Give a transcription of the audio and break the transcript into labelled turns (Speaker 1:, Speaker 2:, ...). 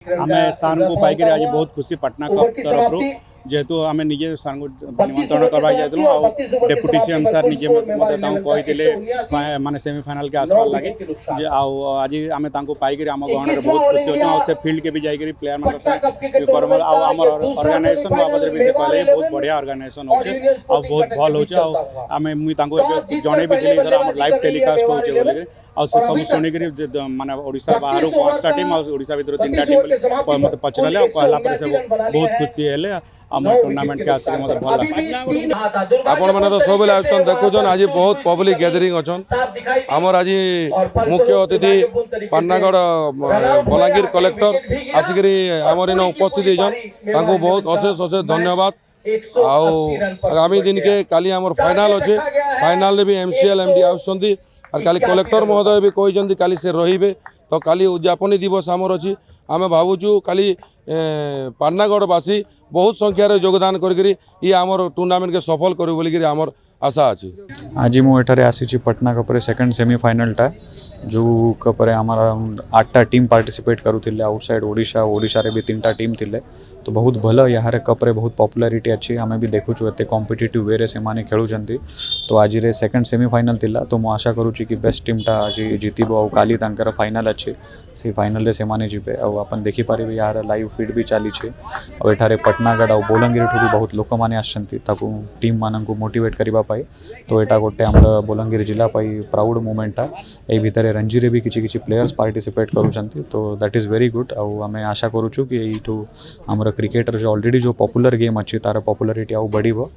Speaker 1: आम सार को पाइक आज बहुत खुशी पटना कप तरफ जेहेतु आम निजे सार निमंत्रण करवा जाइलु डेपुटी सीएम सार निजे कही माने सेमीफाइनल के आसबार लगे आज आम पाइक आम गहन में बहुत खुशी अच्छे से फील्ड के भी जाकर प्लेयर मान आम ऑर्गेनाइजेशन बाबद भी से कहले बहुत बढ़िया ऑर्गेनाइजेशन होचे बहुत भल होचे आम मुझे जन भी थी आम लाइव टेलीकास्ट होचे बोल सब शुणिक माने ओडिशा बाहर 5टा टीम ओडिशा भीतर 3टा टीम मत पचरले कहला से बहुत खुशी हेले आम टूर्नामेंट के आसिक मत भल
Speaker 2: आपण मैंने तो सब आसन देखुन आज बहुत पब्लिक गैदरिंग अच्छन आमर आज मुख्य अतिथि पाटनागढ़ बलांगीर कलेक्टर आसिक आमर इन उपस्थित होती बहुत अशेष अशेष धन्यवाद आगामी दिन के काली आमर फाइनाल अच्छे फाइनाल भी एमसीएल एमडी आसुँच और काली कलेक्टर महोदय भी कहते काली से रे तो काली उद्यापनी दिवस आमर अच्छी आम भावुँ काली पाटनागढ़वासी बहुत संख्यार योगदान करी आमर टूर्नामेंट के सफल करू बोलिक आमर आशा अच्छी।
Speaker 3: आज मुझे आसी पटना कप सेकंड सेमीफाइनल टा जो कप आम 8टा टीम पार्टिसिपेट करूले आउटसाइड ओडिशा ओडिशा रे भी 3टा टीम थिले तो बहुत भल यहाँ कप रे बहुत पॉपुलैरिटी अच्छी आम भी देखुचु एत कॉम्पिटिटिव वे से माने खेलुचंती तो आज रे सेकंड सेमीफाइनल थिला तो मु आशा करूची कि बेस्ट टीम टा आज जीतिबो काली तांकर फाइनल अच्छे से फाइनल रे से माने जीवे आपन देखि पारिबे यार लाइव फीड भी चली छे और एठारे पटनागढ़ और बोलांगीर ठू भी बहुत लोक माने आछंती ताकू टीम माननकु मोटिवेट करबा पाई तो एटा गोटे हमर बोलांगीर जिला पाई प्राउड मोमेंट टा ए भितरे रणजी रे भी किछि किछि प्लेयर्स पार्टिसिपेट करूचंती तो दैट इज वेरी गुड और आमे आशा करूछु कि एठू हमर क्रिकेटर जो ऑलरेडी जो पॉपुलर गेम अच्छी तार पॉपुलैरिटी आउ बढ़िबो।